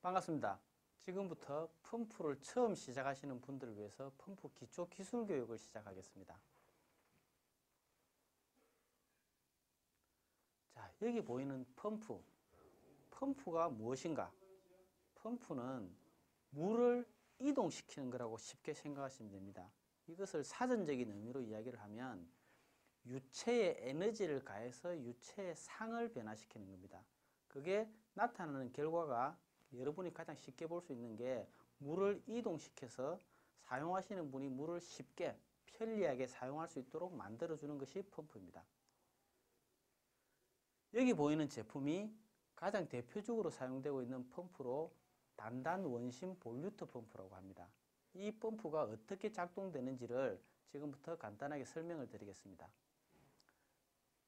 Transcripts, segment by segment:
반갑습니다. 지금부터 펌프를 처음 시작하시는 분들을 위해서 펌프 기초 기술 교육을 시작하겠습니다. 자, 여기 보이는 펌프. 펌프가 무엇인가? 펌프는 물을 이동시키는 거라고 쉽게 생각하시면 됩니다. 이것을 사전적인 의미로 이야기를 하면 유체에 에너지를 가해서 유체의 상을 변화시키는 겁니다. 그게 나타나는 결과가 여러분이 가장 쉽게 볼 수 있는 게 물을 이동시켜서 사용하시는 분이 물을 쉽게 편리하게 사용할 수 있도록 만들어주는 것이 펌프입니다. 여기 보이는 제품이 가장 대표적으로 사용되고 있는 펌프로 단단 원심 볼류트 펌프라고 합니다. 이 펌프가 어떻게 작동되는지를 지금부터 간단하게 설명을 드리겠습니다.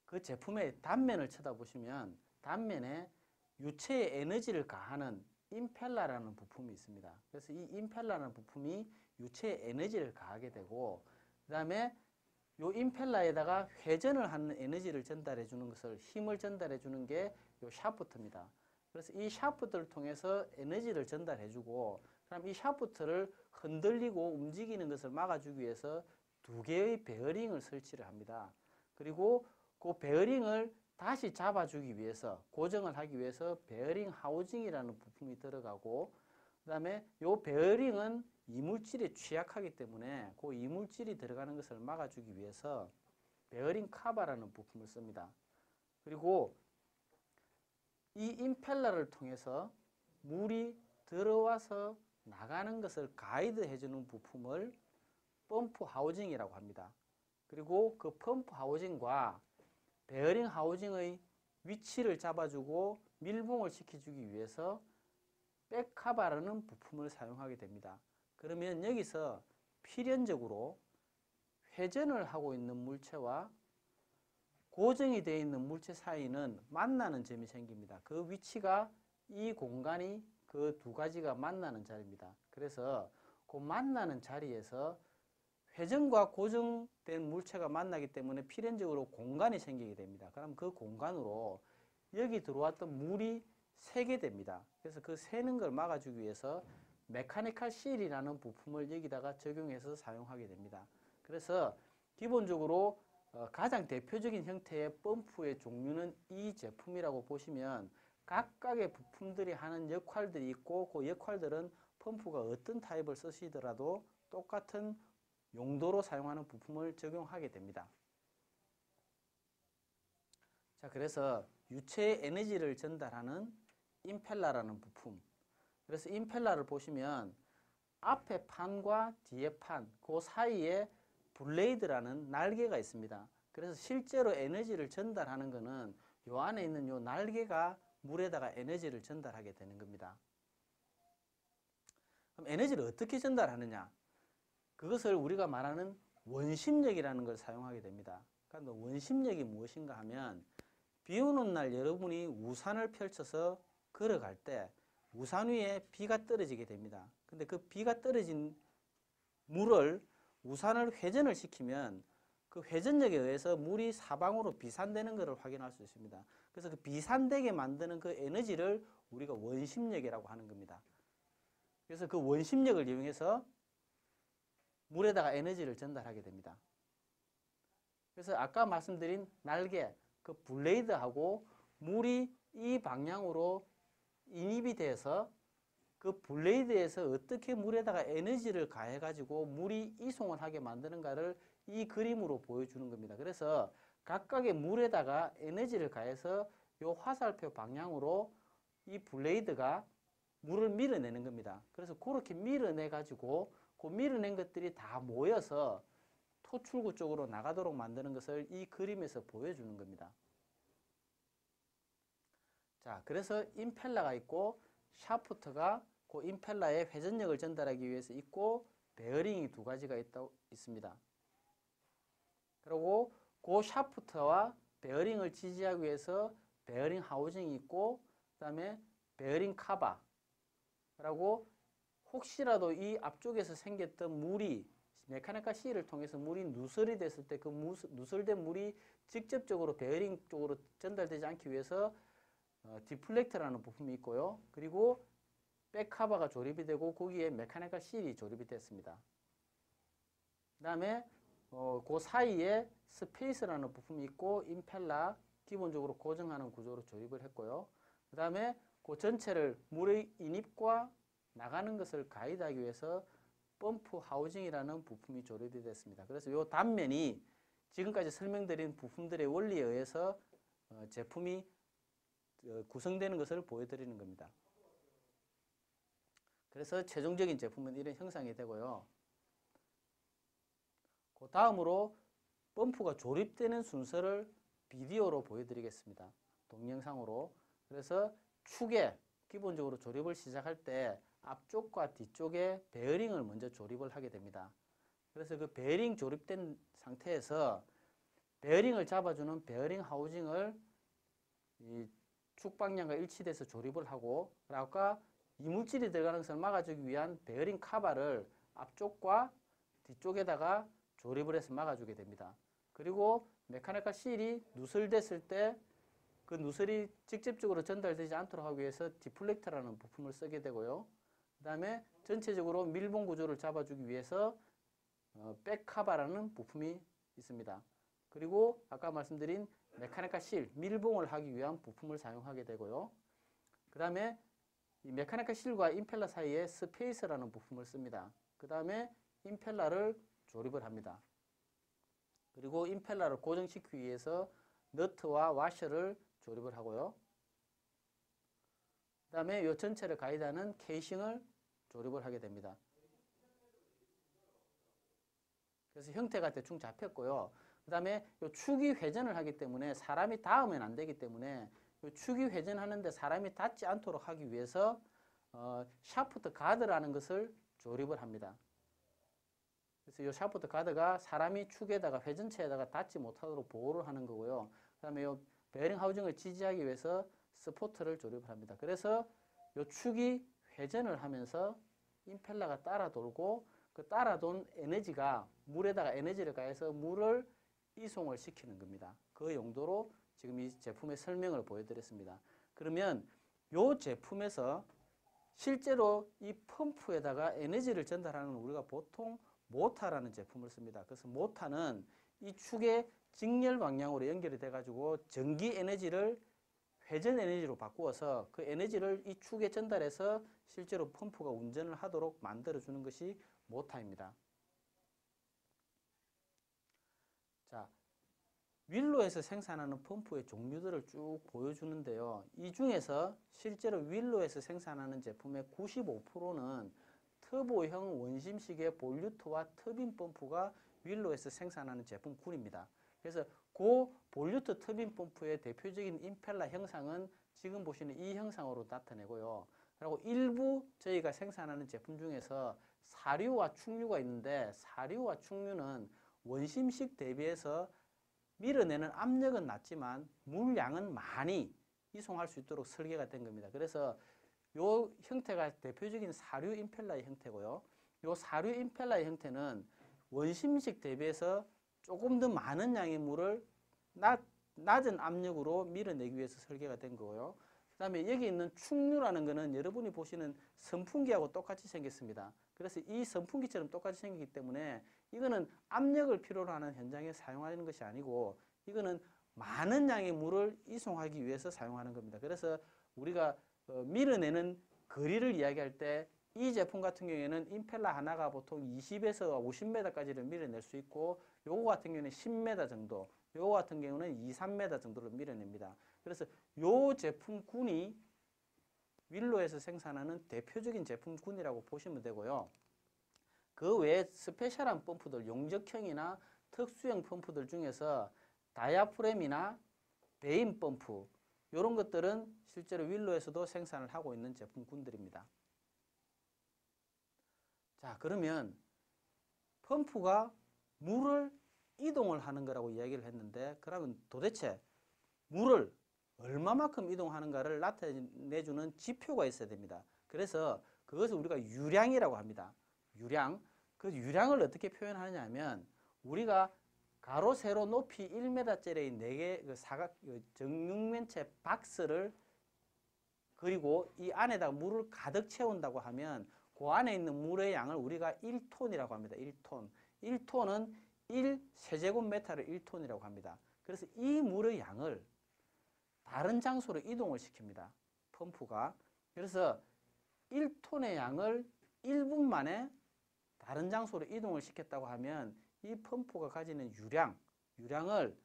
그 제품의 단면을 쳐다보시면 단면에 유체에 에너지를 가하는 임펠러라는 부품이 있습니다. 그래서 이 임펠러라는 부품이 유체에 에너지를 가하게 되고 그 다음에 이 임펠러에다가 회전을 하는 에너지를 전달해 주는 것을 힘을 전달해 주는 게 이 샤프트입니다. 그래서 이 샤프트를 통해서 에너지를 전달해 주고 그럼 이 샤프트를 흔들리고 움직이는 것을 막아주기 위해서 두 개의 베어링을 설치를 합니다. 그리고 그 베어링을 다시 잡아주기 위해서 고정을 하기 위해서 베어링 하우징이라는 부품이 들어가고 그 다음에 이 베어링은 이물질에 취약하기 때문에 그 이물질이 들어가는 것을 막아주기 위해서 베어링 카바라는 부품을 씁니다. 그리고 이 임펠러를 통해서 물이 들어와서 나가는 것을 가이드 해주는 부품을 펌프 하우징이라고 합니다. 그리고 그 펌프 하우징과 베어링 하우징의 위치를 잡아주고 밀봉을 시켜주기 위해서 백카바라는 부품을 사용하게 됩니다. 그러면 여기서 필연적으로 회전을 하고 있는 물체와 고정이 되어 있는 물체 사이는 만나는 점이 생깁니다. 그 위치가 이 공간이 그 두 가지가 만나는 자리입니다. 그래서 그 만나는 자리에서 회전과 고정된 물체가 만나기 때문에 필연적으로 공간이 생기게 됩니다. 그럼 그 공간으로 여기 들어왔던 물이 새게 됩니다. 그래서 그 새는 걸 막아주기 위해서 메카니컬 실이라는 부품을 여기다가 적용해서 사용하게 됩니다. 그래서 기본적으로 가장 대표적인 형태의 펌프의 종류는 이 제품이라고 보시면 각각의 부품들이 하는 역할들이 있고 그 역할들은 펌프가 어떤 타입을 쓰시더라도 똑같은 용도로 사용하는 부품을 적용하게 됩니다. 자, 그래서 유체에 에너지를 전달하는 임펠러라는 부품. 그래서 임펠러를 보시면 앞에 판과 뒤에 판, 그 사이에 블레이드라는 날개가 있습니다. 그래서 실제로 에너지를 전달하는 것은 요 안에 있는 요 날개가 물에다가 에너지를 전달하게 되는 겁니다. 그럼 에너지를 어떻게 전달하느냐? 그것을 우리가 말하는 원심력이라는 걸 사용하게 됩니다. 그러니까 원심력이 무엇인가 하면 비 오는 날 여러분이 우산을 펼쳐서 걸어갈 때 우산 위에 비가 떨어지게 됩니다. 근데 그 비가 떨어진 물을 우산을 회전을 시키면 그 회전력에 의해서 물이 사방으로 비산되는 것을 확인할 수 있습니다. 그래서 그 비산되게 만드는 그 에너지를 우리가 원심력이라고 하는 겁니다. 그래서 그 원심력을 이용해서 물에다가 에너지를 전달하게 됩니다. 그래서 아까 말씀드린 날개, 그 블레이드하고 물이 이 방향으로 인입이 돼서 그 블레이드에서 어떻게 물에다가 에너지를 가해가지고 물이 이송을 하게 만드는가를 이 그림으로 보여주는 겁니다. 그래서 각각의 물에다가 에너지를 가해서 이 화살표 방향으로 이 블레이드가 물을 밀어내는 겁니다. 그래서 그렇게 밀어내가지고 그 밀어낸 것들이 다 모여서 토출구 쪽으로 나가도록 만드는 것을 이 그림에서 보여주는 겁니다. 자, 그래서 임펠러가 있고 샤프트가 그 임펠러에 회전력을 전달하기 위해서 있고 베어링이 두 가지가 있습니다. 그리고 그 샤프트와 베어링을 지지하기 위해서 베어링 하우징이 있고 그 다음에 베어링 카바라고 혹시라도 이 앞쪽에서 생겼던 물이 메카니컬 실을 통해서 물이 누설이 됐을 때 그 누설된 물이 직접적으로 베어링 쪽으로 전달되지 않기 위해서 디플렉터라는 부품이 있고요. 그리고 백카바가 조립이 되고 거기에 메카니컬 실이 조립이 됐습니다. 그 다음에 그 사이에 스페이스라는 부품이 있고 임펠러 기본적으로 고정하는 구조로 조립을 했고요. 그 다음에 그 전체를 물의 인입과 나가는 것을 가이드하기 위해서 펌프 하우징이라는 부품이 조립이 됐습니다. 그래서 이 단면이 지금까지 설명드린 부품들의 원리에 의해서 제품이 구성되는 것을 보여드리는 겁니다. 그래서 최종적인 제품은 이런 형상이 되고요. 그 다음으로 펌프가 조립되는 순서를 비디오로 보여드리겠습니다. 동영상으로. 그래서 축에 기본적으로 조립을 시작할 때 앞쪽과 뒤쪽에 베어링을 먼저 조립을 하게 됩니다. 그래서 그 베어링 조립된 상태에서 베어링을 잡아주는 베어링 하우징을 이 축 방향과 일치돼서 조립을 하고, 아까 이물질이 들어가는 것을 막아주기 위한 베어링 카바를 앞쪽과 뒤쪽에다가 조립을 해서 막아주게 됩니다. 그리고 메카니컬 실이 누설됐을 때 그 누설이 직접적으로 전달되지 않도록 하기 위해서 디플렉터라는 부품을 쓰게 되고요. 그 다음에 전체적으로 밀봉 구조를 잡아주기 위해서 백카바라는 부품이 있습니다. 그리고 아까 말씀드린 메카니컬 실, 밀봉을 하기 위한 부품을 사용하게 되고요. 그 다음에 이 메카니컬 실과 임펠러 사이에 스페이스라는 부품을 씁니다. 그 다음에 임펠러를 조립을 합니다. 그리고 임펠러를 고정시키기 위해서 너트와 와셔를 조립을 하고요. 그 다음에 이 전체를 가이드하는 케이싱을 조립을 하게 됩니다. 그래서 형태가 대충 잡혔고요. 그 다음에 이 축이 회전을 하기 때문에 사람이 닿으면 안 되기 때문에 이 축이 회전하는데 사람이 닿지 않도록 하기 위해서 샤프트 가드라는 것을 조립을 합니다. 그래서 이 샤프트 가드가 사람이 축에다가 회전체에다가 닿지 못하도록 보호를 하는 거고요. 그 다음에 이 베어링 하우징을 지지하기 위해서 스포트를 조립을 합니다. 그래서 이 축이 회전을 하면서 임펠러가 따라 돌고 그 따라 돈 에너지가 물에다가 에너지를 가해서 물을 이송을 시키는 겁니다. 그 용도로 지금 이 제품의 설명을 보여드렸습니다. 그러면 이 제품에서 실제로 이 펌프에다가 에너지를 전달하는 우리가 보통 모터라는 제품을 씁니다. 그래서 모터는 이 축의 직렬 방향으로 연결이 돼가지고 전기 에너지를 회전 에너지로 바꾸어서 그 에너지를 이 축에 전달해서 실제로 펌프가 운전을 하도록 만들어주는 것이 모터입니다. 자, 윌로에서 생산하는 펌프의 종류들을 쭉 보여주는데요. 이 중에서 실제로 윌로에서 생산하는 제품의 95%는 터보형 원심식의 볼류트와 터빈 펌프가 윌로에서 생산하는 제품군입니다. 그래서 그 볼류트 터빈 펌프의 대표적인 임펠러 형상은 지금 보시는 이 형상으로 나타내고요. 그리고 일부 저희가 생산하는 제품 중에서 사류와 충류가 있는데 사류와 충류는 원심식 대비해서 밀어내는 압력은 낮지만 물량은 많이 이송할 수 있도록 설계가 된 겁니다. 그래서 이 형태가 대표적인 사류 임펠러의 형태고요. 이 사류 임펠러의 형태는 원심식 대비해서 조금 더 많은 양의 물을 낮은 압력으로 밀어내기 위해서 설계가 된 거고요. 그 다음에 여기 있는 충류라는 것은 여러분이 보시는 선풍기하고 똑같이 생겼습니다. 그래서 이 선풍기처럼 똑같이 생기기 때문에 이거는 압력을 필요로 하는 현장에 사용하는 것이 아니고 이거는 많은 양의 물을 이송하기 위해서 사용하는 겁니다. 그래서 우리가 밀어내는 거리를 이야기할 때 이 제품 같은 경우에는 임펠러 하나가 보통 20에서 50m까지를 밀어낼 수 있고 요거 같은 경우는 10m 정도, 요거 같은 경우는 2, 3m 정도를 밀어냅니다. 그래서 요 제품군이 윌로에서 생산하는 대표적인 제품군이라고 보시면 되고요. 그 외에 스페셜한 펌프들, 용접형이나 특수형 펌프들 중에서 다이아프램이나 베인 펌프 이런 것들은 실제로 윌로에서도 생산을 하고 있는 제품군들입니다. 자, 그러면 펌프가 물을 이동을 하는 거라고 이야기를 했는데 그러면 도대체 물을 얼마만큼 이동하는가를 나타내주는 지표가 있어야 됩니다. 그래서 그것을 우리가 유량이라고 합니다. 유량. 그 유량을 어떻게 표현하느냐 하면 우리가 가로, 세로, 높이 1m짜리 4개 그 사각 정육면체 박스를 그리고 이 안에다가 물을 가득 채운다고 하면 그 안에 있는 물의 양을 우리가 1톤이라고 합니다. 1톤. 1톤은 1세제곱미터를 1톤이라고 합니다. 그래서 이 물의 양을 다른 장소로 이동을 시킵니다. 펌프가. 그래서 1톤의 양을 1분 만에 다른 장소로 이동을 시켰다고 하면 이 펌프가 가지는 유량을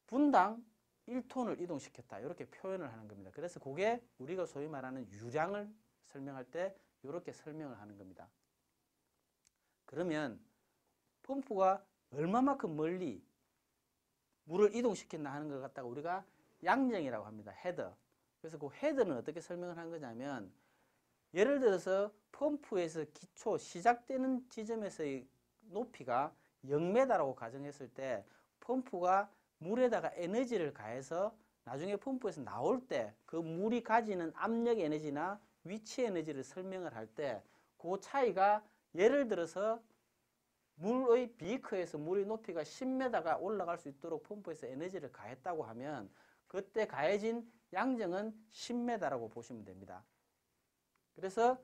분당 1톤을 이동시켰다. 이렇게 표현을 하는 겁니다. 그래서 그게 우리가 소위 말하는 유량을 설명할 때 이렇게 설명을 하는 겁니다. 그러면 펌프가 얼마만큼 멀리 물을 이동시켰나 하는 걸 갖다가 우리가 양정이라고 합니다. 헤더. 그래서 그 헤더는 어떻게 설명을 하는 거냐면 예를 들어서 펌프에서 기초 시작되는 지점에서의 높이가 0m라고 가정했을 때 펌프가 물에다가 에너지를 가해서 나중에 펌프에서 나올 때 그 물이 가지는 압력 에너지나 위치 에너지를 설명을 할 때 그 차이가 예를 들어서 물의 비커에서 물의 높이가 10m가 올라갈 수 있도록 펌프에서 에너지를 가했다고 하면 그때 가해진 양정은 10m라고 보시면 됩니다. 그래서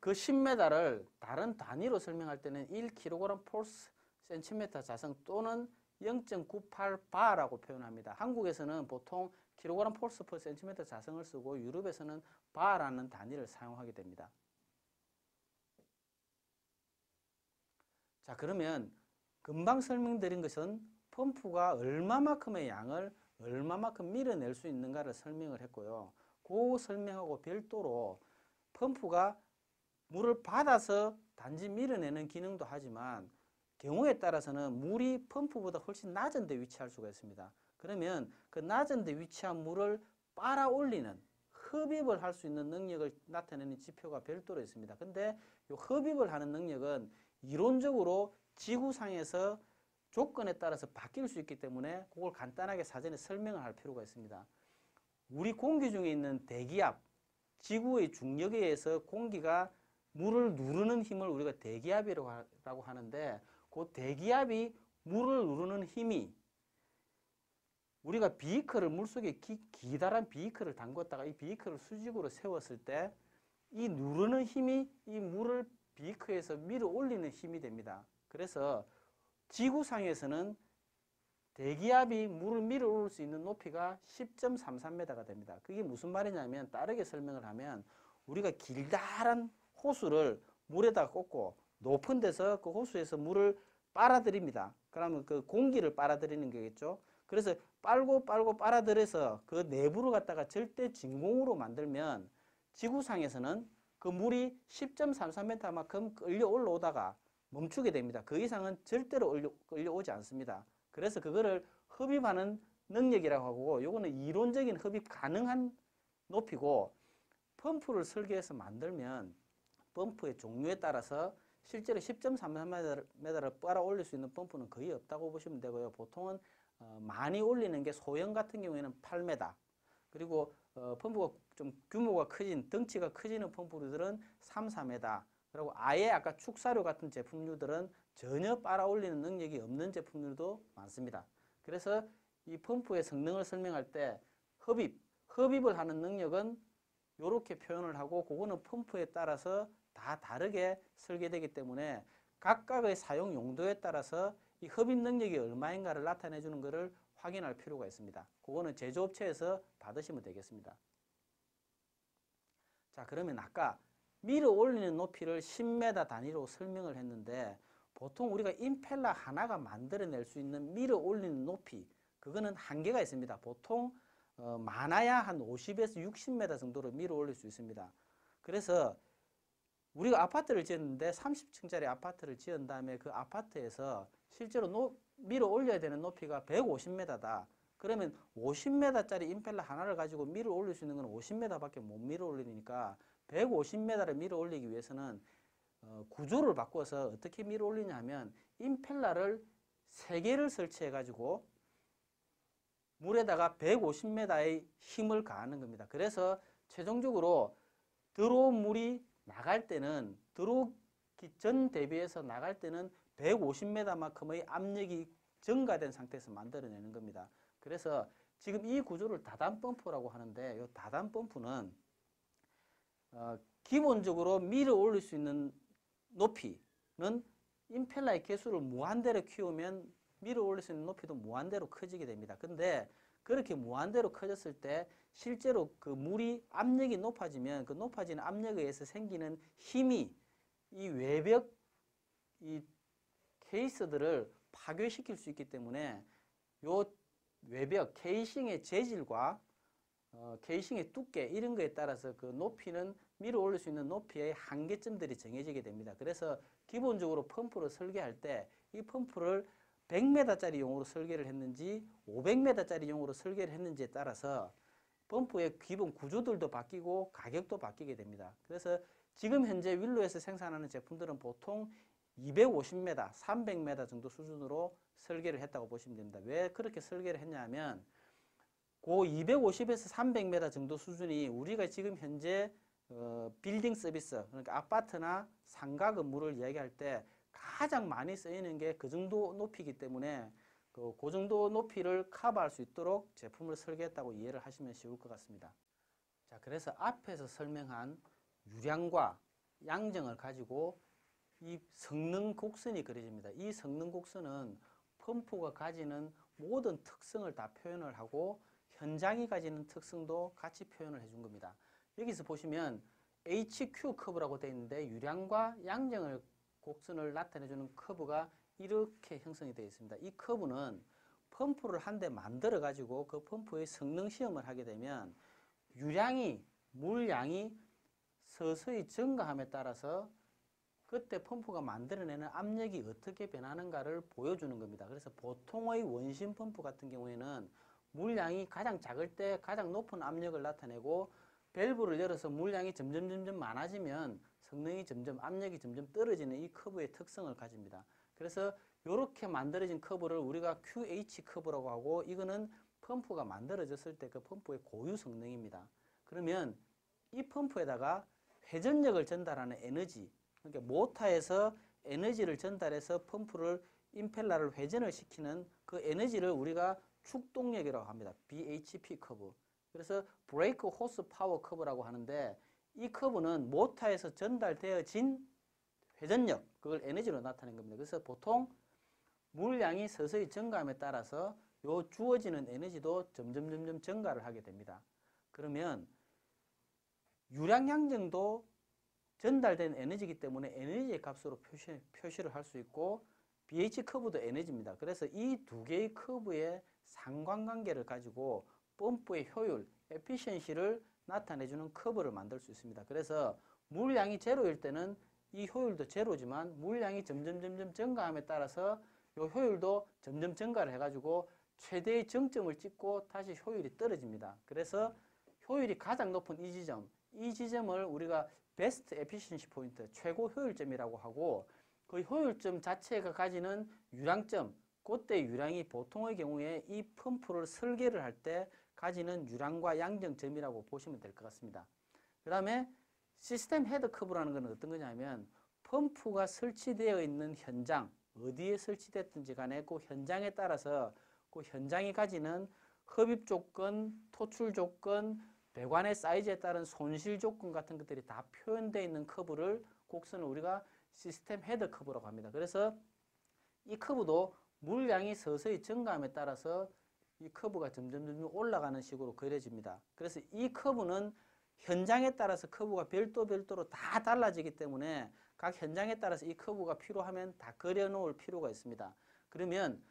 그 10m를 다른 단위로 설명할 때는 1kg force cm 자성 또는 0.98바라고 표현합니다. 한국에서는 보통 kg force per cm 자성을 쓰고 유럽에서는 바라는 단위를 사용하게 됩니다. 자, 그러면 금방 설명드린 것은 펌프가 얼마만큼의 양을 얼마만큼 밀어낼 수 있는가를 설명을 했고요. 그 설명하고 별도로 펌프가 물을 받아서 단지 밀어내는 기능도 하지만 경우에 따라서는 물이 펌프보다 훨씬 낮은 데 위치할 수가 있습니다. 그러면 그 낮은 데 위치한 물을 빨아 올리는 흡입을 할 수 있는 능력을 나타내는 지표가 별도로 있습니다. 근데 이 흡입을 하는 능력은 이론적으로 지구상에서 조건에 따라서 바뀔 수 있기 때문에 그걸 간단하게 사전에 설명을 할 필요가 있습니다. 우리 공기 중에 있는 대기압, 지구의 중력에 의해서 공기가 물을 누르는 힘을 우리가 대기압이라고 하는데 그 대기압이 물을 누르는 힘이 우리가 비커를 물속에 기다란 비커를 담궜다가 이 비커를 수직으로 세웠을 때 이 누르는 힘이 이 물을 비커에서 밀어 올리는 힘이 됩니다. 그래서 지구상에서는 대기압이 물을 밀어 올릴 수 있는 높이가 10.33m가 됩니다. 그게 무슨 말이냐면 다르게 설명을 하면 우리가 길다란 호수를 물에다 꽂고 높은 데서 그 호수에서 물을 빨아들입니다. 그러면 그 공기를 빨아들이는 거겠죠. 그래서 빨고 빨아들여서 그 내부를 갖다가 절대 진공으로 만들면 지구상에서는 그 물이 10.33m만큼 끌려 올라오다가 멈추게 됩니다. 그 이상은 절대로 끌려오지 않습니다. 그래서 그거를 흡입하는 능력이라고 하고 요거는 이론적인 흡입 가능한 높이고 펌프를 설계해서 만들면 펌프의 종류에 따라서 실제로 10.33m를 빨아 올릴 수 있는 펌프는 거의 없다고 보시면 되고요. 보통은 많이 올리는 게 소형 같은 경우에는 8m 그리고 펌프가 좀 규모가 커진 덩치가 커지는 펌프들은 3, 4m 그리고 아예 아까 축사료 같은 제품류들은 전혀 빨아 올리는 능력이 없는 제품들도 많습니다. 그래서 이 펌프의 성능을 설명할 때 흡입을 하는 능력은 이렇게 표현을 하고 그거는 펌프에 따라서 다 다르게 설계되기 때문에 각각의 사용 용도에 따라서 이 흡입 능력이 얼마인가를 나타내 주는 것을 확인할 필요가 있습니다. 그거는 제조업체에서 받으시면 되겠습니다. 자, 그러면 아까 밀어 올리는 높이를 10m 단위로 설명을 했는데 보통 우리가 임펠러 하나가 만들어낼 수 있는 밀어 올리는 높이 그거는 한계가 있습니다. 보통 많아야 한 50에서 60m 정도로 밀어 올릴 수 있습니다. 그래서 우리가 아파트를 지었는데 30층짜리 아파트를 지은 다음에 그 아파트에서 실제로 밀어 올려야 되는 높이가 150m다. 그러면 50m짜리 임펠러 하나를 가지고 밀어 올릴 수 있는 건 50m밖에 못 밀어 올리니까 150m를 밀어 올리기 위해서는 구조를 바꿔서 어떻게 밀어 올리냐 하면 임펠러를 3개를 설치해 가지고 물에다가 150m의 힘을 가하는 겁니다. 그래서 최종적으로 들어온 물이 나갈 때는 들어오기 전 대비해서 나갈 때는 150m만큼의 압력이 증가된 상태에서 만들어내는 겁니다. 그래서 지금 이 구조를 다단 펌프라고 하는데 이 다단 펌프는 기본적으로 밀어 올릴 수 있는 높이는 임펠러의 개수를 무한대로 키우면 밀어 올릴 수 있는 높이도 무한대로 커지게 됩니다. 근데 그렇게 무한대로 커졌을 때 실제로 그 물이 압력이 높아지면 그 높아지는 압력에 의해서 생기는 힘이 이 외벽 이 케이스들을 파괴시킬 수 있기 때문에 요 외벽 케이싱의 재질과 케이싱의 두께 이런 거에 따라서 그 높이는 밀어 올릴 수 있는 높이의 한계점들이 정해지게 됩니다. 그래서 기본적으로 펌프를 설계할 때 이 펌프를 100m짜리 용으로 설계를 했는지 500m짜리 용으로 설계를 했는지에 따라서 펌프의 기본 구조들도 바뀌고 가격도 바뀌게 됩니다. 그래서 지금 현재 윌로에서 생산하는 제품들은 보통 250m, 300m 정도 수준으로 설계를 했다고 보시면 됩니다. 왜 그렇게 설계를 했냐면 그 250에서 300m 정도 수준이 우리가 지금 현재 빌딩 서비스, 그러니까 아파트나 상가 건물을 이야기할 때 가장 많이 쓰이는 게 그 정도 높이기 때문에 그 정도 높이를 커버할 수 있도록 제품을 설계했다고 이해를 하시면 쉬울 것 같습니다. 자, 그래서 앞에서 설명한 유량과 양정을 가지고 이 성능 곡선이 그려집니다. 이 성능 곡선은 펌프가 가지는 모든 특성을 다 표현을 하고 현장이 가지는 특성도 같이 표현을 해준 겁니다. 여기서 보시면 HQ 커브라고 되어 있는데 유량과 양정을 곡선을 나타내주는 커브가 이렇게 형성이 되어 있습니다. 이 커브는 펌프를 한 대 만들어 가지고 그 펌프의 성능 시험을 하게 되면 유량이 물량이 서서히 증가함에 따라서 그때 펌프가 만들어내는 압력이 어떻게 변하는가를 보여주는 겁니다. 그래서 보통의 원심 펌프 같은 경우에는 물량이 가장 작을 때 가장 높은 압력을 나타내고 밸브를 열어서 물량이 점점 많아지면 성능이 점점 압력이 점점 떨어지는 이 커브의 특성을 가집니다. 그래서 이렇게 만들어진 커브를 우리가 QH 커브라고 하고 이거는 펌프가 만들어졌을 때 그 펌프의 고유 성능입니다. 그러면 이 펌프에다가 회전력을 전달하는 에너지, 그러니까 모터에서 에너지를 전달해서 펌프를 임펠러를 회전을 시키는 그 에너지를 우리가 축동력이라고 합니다. BHP 커브. 그래서 브레이크 호스 파워 커브라고 하는데 이 커브는 모터에서 전달되어진 회전력, 그걸 에너지로 나타낸 겁니다. 그래서 보통 물량이 서서히 증가함에 따라서 요 주어지는 에너지도 점점 증가를 하게 됩니다. 그러면 유량 양정도 전달된 에너지이기 때문에 에너지의 값으로 표시를 할 수 있고 BH 커브도 에너지입니다. 그래서 이 두 개의 커브의 상관관계를 가지고 펌프의 효율, 에피션시를 나타내주는 커브를 만들 수 있습니다. 그래서 물량이 제로일 때는 이 효율도 제로지만 물량이 점점 증가함에 따라서 이 효율도 점점 증가를 해가지고 최대의 정점을 찍고 다시 효율이 떨어집니다. 그래서 효율이 가장 높은 이 지점을 우리가 베스트 에피션시 포인트, 최고 효율점이라고 하고 그 효율점 자체가 가지는 유량점, 그때 유량이 보통의 경우에 이 펌프를 설계를 할 때 가지는 유량과 양정점이라고 보시면 될 것 같습니다. 그 다음에 시스템 헤드 커브라는 것은 어떤 거냐면 펌프가 설치되어 있는 현장, 어디에 설치됐든지 간에 그 현장에 따라서 그 현장이 가지는 흡입 조건, 토출 조건, 배관의 사이즈에 따른 손실 조건 같은 것들이 다 표현되어 있는 커브를 곡선을 우리가 시스템 헤드 커브라고 합니다. 그래서 이 커브도 물량이 서서히 증가함에 따라서 이 커브가 점점 올라가는 식으로 그려집니다. 그래서 이 커브는 현장에 따라서 커브가 별도로 다 달라지기 때문에 각 현장에 따라서 이 커브가 필요하면 다 그려놓을 필요가 있습니다. 그러면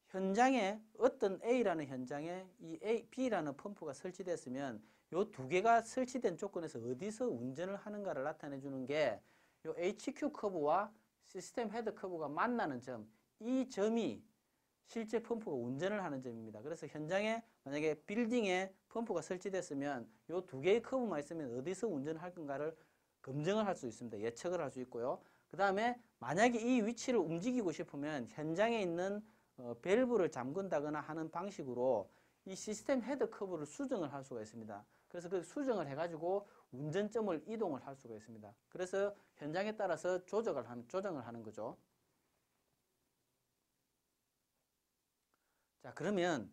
현장에 어떤 A라는 현장에 이 B라는 펌프가 설치됐으면 이 두 개가 설치된 조건에서 어디서 운전을 하는가를 나타내 주는 게 이 HQ 커브와 시스템 헤드 커브가 만나는 점, 이 점이 실제 펌프가 운전을 하는 점입니다. 그래서 현장에 만약에 빌딩에 펌프가 설치됐으면 이 두 개의 커브만 있으면 어디서 운전할 건가를 검증을 할 수 있습니다. 예측을 할 수 있고요. 그 다음에 만약에 이 위치를 움직이고 싶으면 현장에 있는 밸브를 잠근다거나 하는 방식으로 이 시스템 헤드 커브를 수정을 할 수가 있습니다. 그래서 그 수정을 해가지고 운전점을 이동을 할 수가 있습니다. 그래서 현장에 따라서 조정을 하는 거죠. 자, 그러면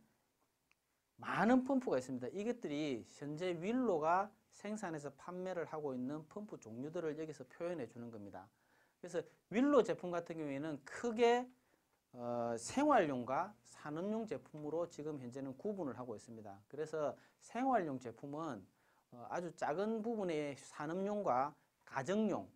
많은 펌프가 있습니다. 이것들이 현재 윌로가 생산해서 판매를 하고 있는 펌프 종류들을 여기서 표현해 주는 겁니다. 그래서 윌로 제품 같은 경우에는 크게 생활용과 산업용 제품으로 지금 현재는 구분을 하고 있습니다. 그래서 생활용 제품은 아주 작은 부분의 산업용과 가정용,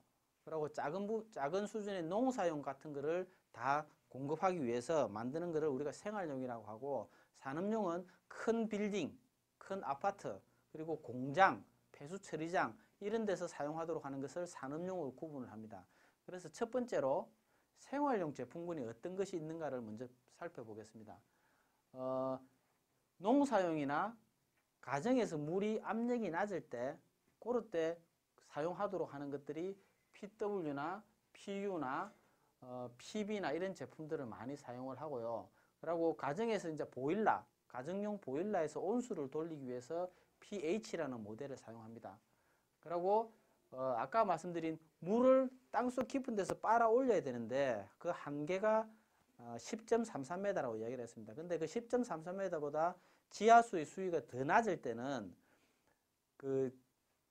그리고 작은 수준의 농사용 같은 거를 다 공급하기 위해서 만드는 것을 우리가 생활용이라고 하고, 산업용은 큰 빌딩, 큰 아파트, 그리고 공장, 폐수 처리장 이런 데서 사용하도록 하는 것을 산업용으로 구분을 합니다. 그래서 첫 번째로 생활용 제품군이 어떤 것이 있는가를 먼저 살펴보겠습니다. 농사용이나 가정에서 물이 압력이 낮을 때 그럴 때 사용하도록 하는 것들이 PW나 PU나 PB나 이런 제품들을 많이 사용을 하고요. 그리고 가정에서 이제 보일러, 가정용 보일러에서 온수를 돌리기 위해서 pH라는 모델을 사용합니다. 그리고 아까 말씀드린 물을 땅속 깊은 데서 빨아 올려야 되는데 그 한계가 10.33m라고 이야기를 했습니다. 근데 그 10.33m보다 지하수의 수위가 더 낮을 때는 그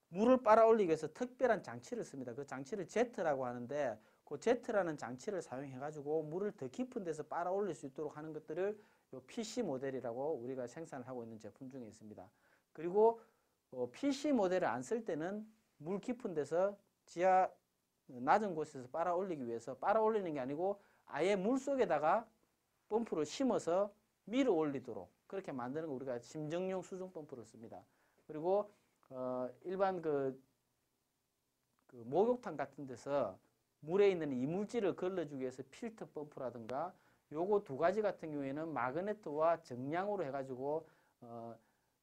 물을 빨아 올리기 위해서 특별한 장치를 씁니다. 그 장치를 제트라고 하는데 그 제트라는 장치를 사용해 가지고 물을 더 깊은 데서 빨아 올릴 수 있도록 하는 것들을 요 PC 모델이라고 우리가 생산을 하고 있는 제품 중에 있습니다. 그리고 PC 모델을 안 쓸 때는 물 깊은 데서 지하 낮은 곳에서 빨아 올리기 위해서 빨아 올리는 게 아니고 아예 물 속에다가 펌프를 심어서 밀어 올리도록 그렇게 만드는 거 우리가 심정용 수중 펌프를 씁니다. 그리고 일반 그 목욕탕 같은 데서 물에 있는 이물질을 걸러주기 위해서 필터 펌프라든가 요거 두 가지 같은 경우에는 마그네트와 정량으로 해가지고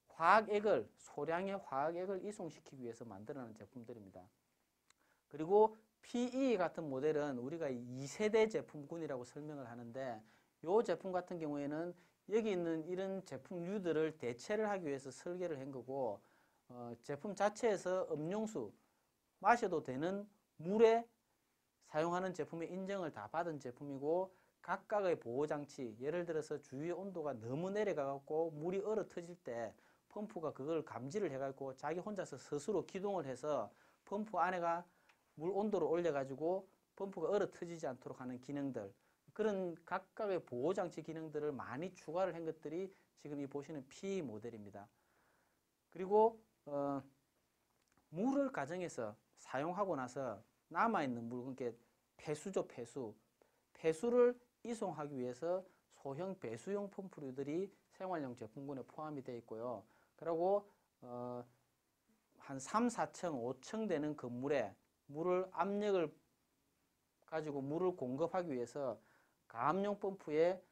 화학액을 소량의 화학액을 이송시키기 위해서 만들어낸 제품들입니다. 그리고 PE 같은 모델은 우리가 2세대 제품군이라고 설명을 하는데 이 제품 같은 경우에는 여기 있는 이런 제품류들을 대체를 하기 위해서 설계를 한 거고 제품 자체에서 음용수 마셔도 되는 물에 사용하는 제품의 인정을 다 받은 제품이고 각각의 보호장치, 예를 들어서 주위의 온도가 너무 내려가고 물이 얼어 터질 때 펌프가 그걸 감지를 해갖고 자기 혼자서 스스로 기동을 해서 펌프 안에가 물 온도를 올려가지고 펌프가 얼어 터지지 않도록 하는 기능들, 그런 각각의 보호장치 기능들을 많이 추가를 한 것들이 지금 이 보시는 PE 모델입니다. 그리고 물을 가정에서 사용하고 나서 남아있는 물, 그러니까 폐수죠, 폐수를 이송하기 위해서 소형 배수용 펌프류들이 생활용 제품군에 포함이 되어 있고요. 그리고 한 3, 4층, 5층 되는 건물에 물을 압력을 가지고 물을 공급하기 위해서 가압용 펌프에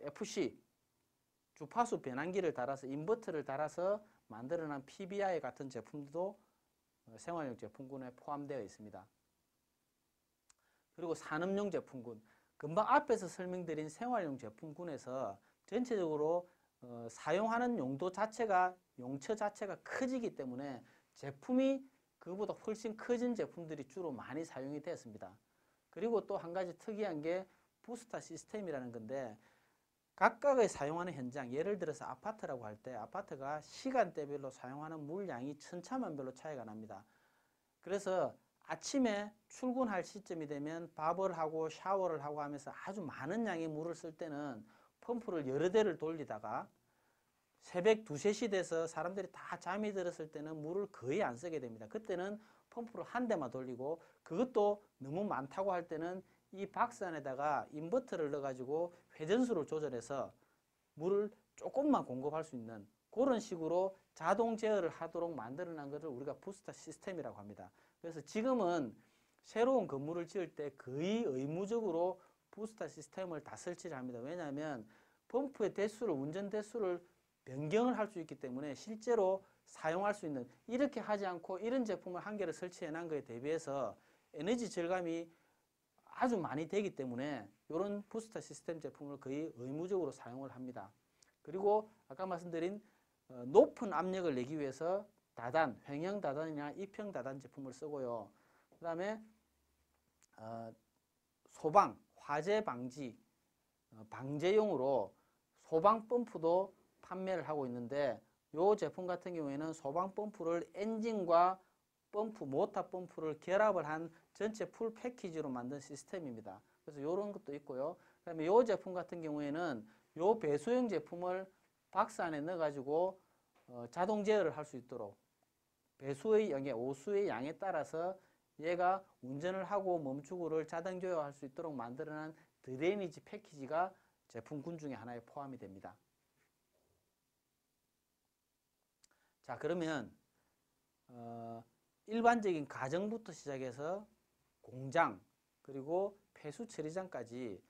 FC 주파수 변환기를 달아서 인버터를 달아서 만들어낸 PBI 같은 제품도 생활용 제품군에 포함되어 있습니다. 그리고 산업용 제품군, 금방 앞에서 설명드린 생활용 제품군에서 전체적으로 사용하는 용도 자체가 용처 자체가 커지기 때문에 제품이 그보다 훨씬 커진 제품들이 주로 많이 사용이 되었습니다. 그리고 또 한 가지 특이한 게 부스터 시스템이라는 건데 각각의 사용하는 현장, 예를 들어서 아파트라고 할 때 아파트가 시간대별로 사용하는 물량이 천차만별로 차이가 납니다. 그래서 아침에 출근할 시점이 되면 밥을 하고 샤워를 하고 하면서 아주 많은 양의 물을 쓸 때는 펌프를 여러 대를 돌리다가 새벽 2, 3시 돼서 사람들이 다 잠이 들었을 때는 물을 거의 안 쓰게 됩니다. 그때는 펌프를 한 대만 돌리고 그것도 너무 많다고 할 때는 이 박스 안에다가 인버터를 넣어가지고 회전수를 조절해서 물을 조금만 공급할 수 있는 그런 식으로 자동 제어를 하도록 만들어낸 것을 우리가 부스터 시스템이라고 합니다. 그래서 지금은 새로운 건물을 지을 때 거의 의무적으로 부스터 시스템을 다 설치를 합니다. 왜냐하면 펌프의 대수를, 운전 대수를 변경을 할 수 있기 때문에 실제로 사용할 수 있는, 이렇게 하지 않고 이런 제품을 한 개를 설치해 놓은 거에 대비해서 에너지 절감이 아주 많이 되기 때문에 이런 부스터 시스템 제품을 거의 의무적으로 사용을 합니다. 그리고 아까 말씀드린 높은 압력을 내기 위해서 다단, 횡형 다단이나 입형 다단 제품을 쓰고요. 그 다음에 소방, 화재 방지, 방제용으로 소방 펌프도 판매를 하고 있는데 이 제품 같은 경우에는 소방 펌프를 엔진과 펌프, 모터 펌프를 결합을 한 전체 풀 패키지로 만든 시스템입니다. 그래서 이런 것도 있고요. 그 다음에 이 제품 같은 경우에는 이 배수형 제품을 박스 안에 넣어가지고 자동 제어를 할 수 있도록 배수의 양에 오수의 양에 따라서 얘가 운전을 하고 멈추고를 자동 제어할 수 있도록 만들어낸 드레이니지 패키지가 제품군 중에 하나에 포함이 됩니다. 자, 그러면 일반적인 가정부터 시작해서 공장 그리고 폐수 처리장까지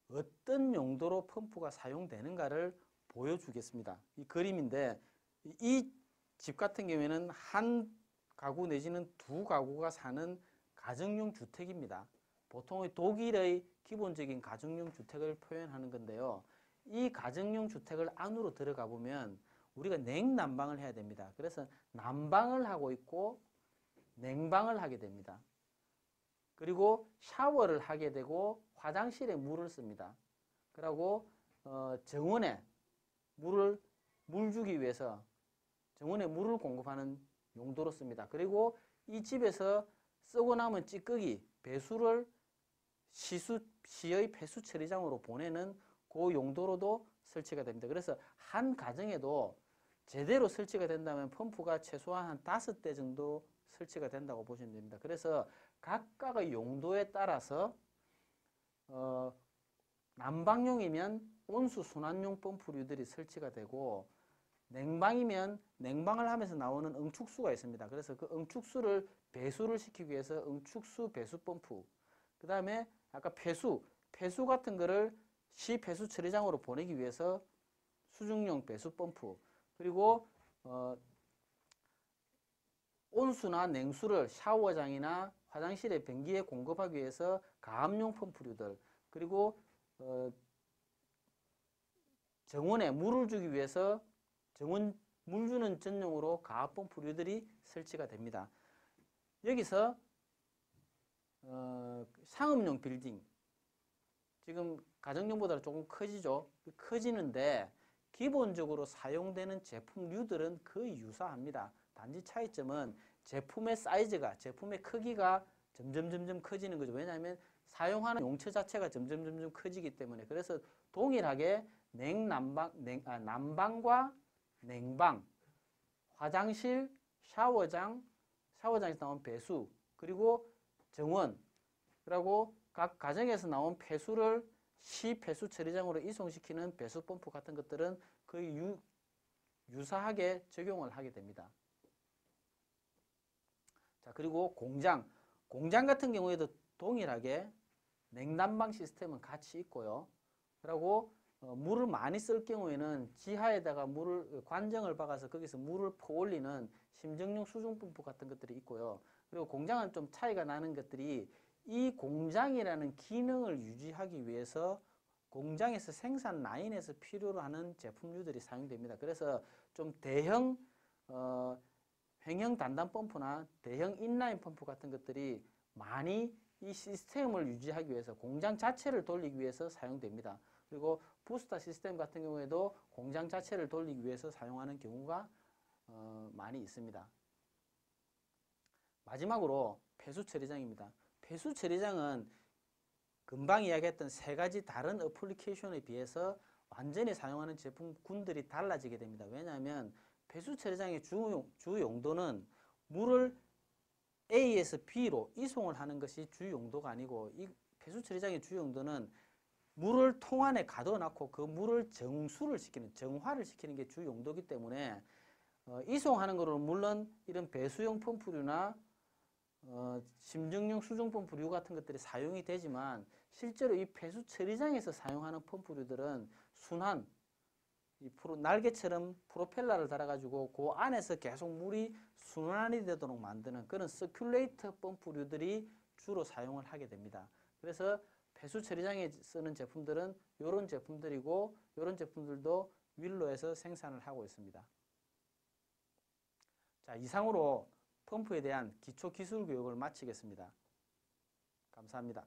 어떤 용도로 펌프가 사용되는가를 보여주겠습니다. 이 그림인데 이 집 같은 경우에는 한 가구 내지는 두 가구가 사는 가정용 주택입니다. 보통의 독일의 기본적인 가정용 주택을 표현하는 건데요. 이 가정용 주택을 안으로 들어가 보면 우리가 냉난방을 해야 됩니다. 그래서 난방을 하고 있고 냉방을 하게 됩니다. 그리고 샤워를 하게 되고 화장실에 물을 씁니다. 그리고 정원에 물 주기 위해서 정원에 물을 공급하는 용도로 씁니다. 그리고 이 집에서 쓰고 남은 찌꺼기, 배수를 시의 폐수 처리장으로 보내는 그 용도로도 설치가 됩니다. 그래서 한 가정에도 제대로 설치가 된다면 펌프가 최소한 한 5대 정도 설치가 된다고 보시면 됩니다. 그래서 각각의 용도에 따라서 난방용이면 온수 순환용 펌프류들이 설치가 되고 냉방이면 냉방을 하면서 나오는 응축수가 있습니다. 그래서 그 응축수를 배수를 시키기 위해서 응축수 배수 펌프, 그 다음에 아까 폐수 같은 거를 시폐수 처리장으로 보내기 위해서 수중용 배수 펌프, 그리고 온수나 냉수를 샤워장이나 화장실에 변기에 공급하기 위해서 가압용 펌프류들, 그리고 정원에 물을 주기 위해서 정원 물 주는 전용으로 가압 펌프류들이 설치가 됩니다. 여기서 상업용 빌딩, 지금 가정용보다 조금 커지죠. 커지는데 기본적으로 사용되는 제품류들은 거의 유사합니다. 단지 차이점은 제품의 사이즈가, 제품의 크기가 점점 커지는 거죠. 왜냐하면 사용하는 용처 자체가 점점 커지기 때문에. 그래서 동일하게 난방과 냉방, 화장실, 샤워장에서 나온 배수, 그리고 정원, 그리고 각 가정에서 나온 폐수를 시폐수 처리장으로 이송시키는 배수 펌프 같은 것들은 거의 유사하게 적용을 하게 됩니다. 자, 그리고 공장 같은 경우에도 동일하게 냉난방 시스템은 같이 있고요. 그리고 물을 많이 쓸 경우에는 지하에다가 관정을 박아서 거기서 물을 퍼올리는 심정용 수중 펌프 같은 것들이 있고요. 그리고 공장은 좀 차이가 나는 것들이 이 공장이라는 기능을 유지하기 위해서 공장에서 생산 라인에서 필요로 하는 제품류들이 사용됩니다. 그래서 좀 대형 횡형 단단 펌프나 대형 인라인 펌프 같은 것들이 많이 이 시스템을 유지하기 위해서 공장 자체를 돌리기 위해서 사용됩니다. 그리고 부스터 시스템 같은 경우에도 공장 자체를 돌리기 위해서 사용하는 경우가 많이 있습니다. 마지막으로 폐수 처리장입니다. 폐수 처리장은 금방 이야기했던 세 가지 다른 어플리케이션에 비해서 완전히 사용하는 제품군들이 달라지게 됩니다. 왜냐하면 폐수 처리장의 주 용도는 물을 A에서 B로 이송을 하는 것이 주 용도가 아니고, 이 폐수 처리장의 주 용도는 물을 통 안에 가둬놓고 그 물을 정화를 시키는 게 주 용도이기 때문에 이송하는 거는 물론 이런 배수용 펌프류나 심정용 수중 펌프류 같은 것들이 사용이 되지만, 실제로 이 폐수 처리장에서 사용하는 펌프류들은 순환, 날개처럼 프로펠러를 달아가지고 그 안에서 계속 물이 순환이 되도록 만드는 그런 서큘레이터 펌프류들이 주로 사용을 하게 됩니다. 그래서 폐수 처리장에 쓰는 제품들은 이런 제품들이고, 이런 제품들도 윌로에서 생산을 하고 있습니다. 자, 이상으로 펌프에 대한 기초 기술 교육을 마치겠습니다. 감사합니다.